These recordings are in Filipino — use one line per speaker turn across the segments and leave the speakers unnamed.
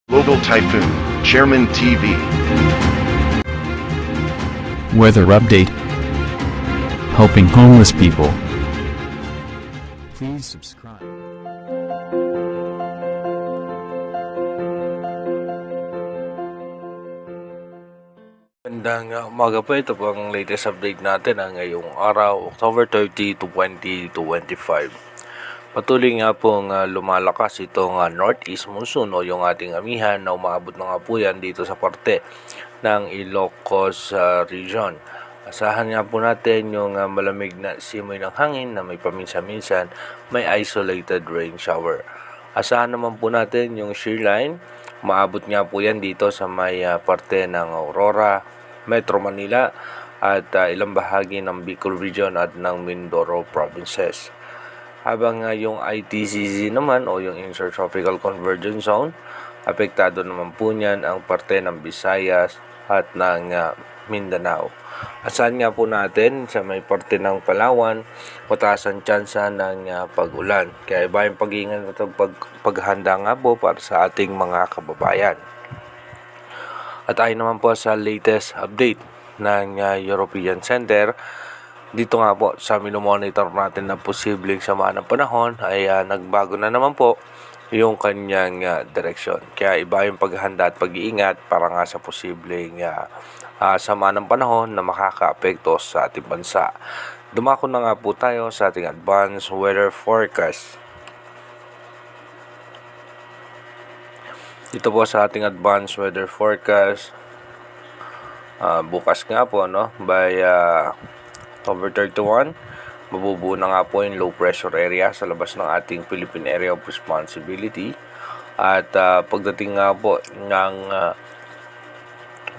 Global Typhoon, Chairman TV.
Weather update. Helping homeless people. Please subscribe.
Magandang umaga po, ito po ang latest update natin ngayong araw, October 30 to 2025. Patuloy nga pong lumalakas itong northeast monsoon o yung ating amihan na umaabot na nga po yan dito sa parte ng Ilocos region. Asahan nga po natin yung malamig na simoy ng hangin na may paminsan-minsan may isolated rain shower. Asahan naman po natin yung shear line, maabot nga po yan dito sa may parte ng Aurora, Metro Manila at ilang bahagi ng Bicol region at ng Mindoro provinces. Habang yung ITCZ naman o yung Intertropical Convergence Zone, apektado naman po niyan ang parte ng Visayas at ng Mindanao. Asahan nga po natin sa may parte ng Palawan, mataas ang tsansa ng pag-ulan. Kaya iba yung pag-iingat at paghanda nga po para sa ating mga kababayan. At ayon naman po sa latest update ng European Center, dito nga po sa minomonitor natin na posibleng sama ng panahon ay nagbago na naman po yung kanyang direksyon. Kaya iba yung paghahanda at pag-iingat para nga sa posibleng sama ng panahon na makakaapekto sa ating bansa. Dumako na nga po tayo sa ating advanced weather forecast. Ito po sa ating advanced weather forecast. Bukas nga po, by October 31, mabubuo na nga po yung low pressure area sa labas ng ating Philippine Area of Responsibility. At pagdating nga po ng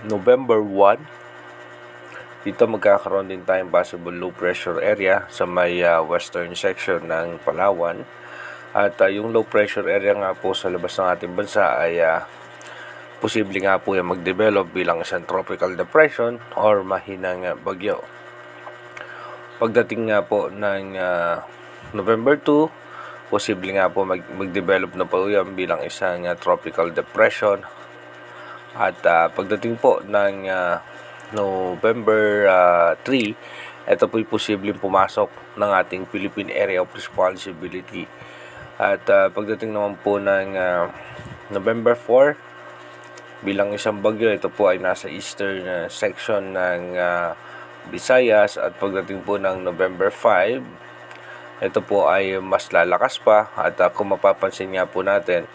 November 1, dito magkakaroon din tayong possible low pressure area sa may western section ng Palawan. At yung low pressure area nga po sa labas ng ating bansa ay posible nga po yung mag-develop bilang isang tropical depression or mahinang bagyo. Pagdating nga po ng November 2, posible nga po mag-develop na po yan bilang isang tropical depression. At pagdating po ng November 3, ito po'y posibleng pumasok ng ating Philippine Area of Responsibility. At pagdating naman po ng November 4, bilang isang bagyo, ito po ay nasa eastern section ng Visayas. At pagdating po ng November 5, ito po ay mas lalakas pa. At kung mapapansin nga po natin,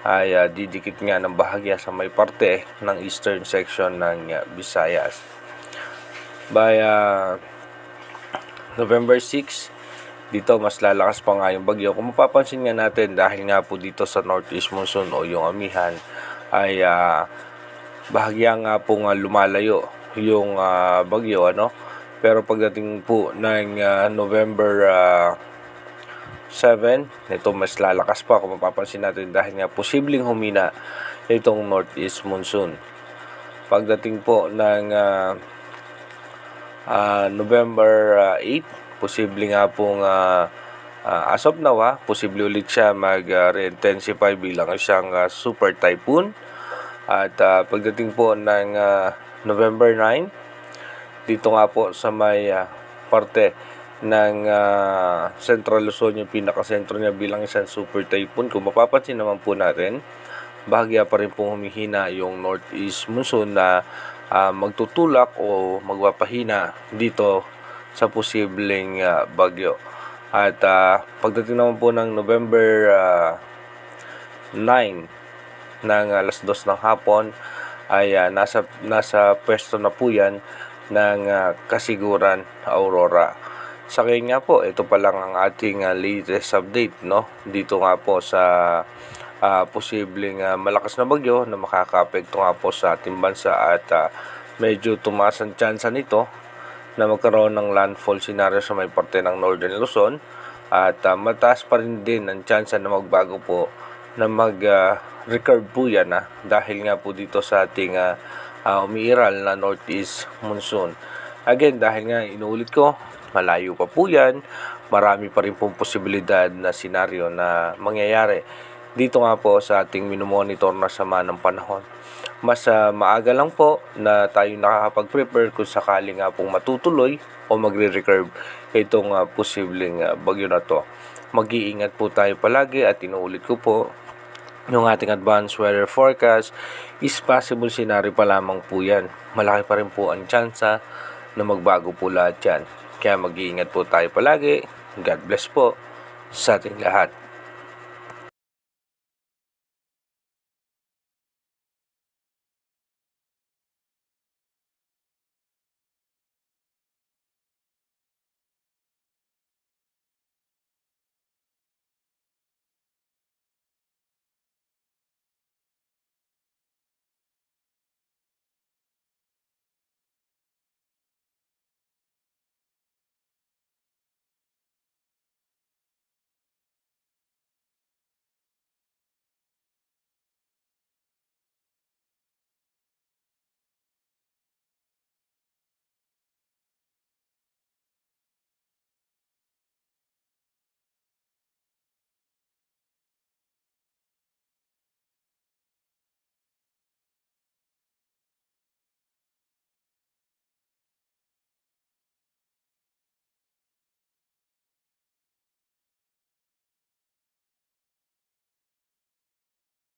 ay didikit nga ng bahagya sa may parte ng eastern section ng Visayas. By November 6, dito mas lalakas pa nga yung bagyo. Kung mapapansin nga natin, dahil nga po dito sa northeast monsoon o yung amihan ay bahagya nga po nga lumalayo yung bagyo, pero pagdating po ng November 7, ito mas lalakas pa kung mapapansin natin dahil nga posibleng humina itong northeast monsoon. Pagdating po ng November 8, posible nga pong as of now, posible ulit siya mag-re-intensify bilang isang super typhoon. At pagdating po ng November 9, dito nga po sa may parte ng Central Luzon, yung pinakasentro niya bilang isang super typhoon. Kung mapapansin naman po natin, bahagya pa rin pong humihina yung northeast monsoon na magtutulak o magpapahina dito sa posibleng bagyo. At pagdating naman po ng November 9 ng alas 2 ng hapon ay nasa pwesto na po yan ng Kasiguran, Aurora. Sa kaya nga po, ito pa lang ang ating latest update, dito nga po sa posibleng malakas na bagyo na makakaapekto nga po sa ating bansa. At medyo tumaas ang tsansa nito na magkaroon ng landfall scenario sa may parte ng Northern Luzon. At mataas pa rin din ang tsansa na magbago po na mag-recurve po yan dahil nga po dito sa ating umiiral na northeast monsoon. Again, dahil nga inuulit ko, malayo pa po yan, marami pa rin pong posibilidad na senaryo na mangyayari dito nga po sa ating minomonitor na sama ng panahon. Mas maaga lang po na tayo nakakapag-prepare kung sakali nga pong matutuloy o magre-recurve itong posibleng bagyo na to. Mag-iingat po tayo palagi at inuulit ko po, yung ating advanced weather forecast is possible scenario pa lamang po yan. Malaki pa rin po ang tsansa na magbago po lahat yan. Kaya mag-iingat po tayo palagi. God bless po sa ating lahat.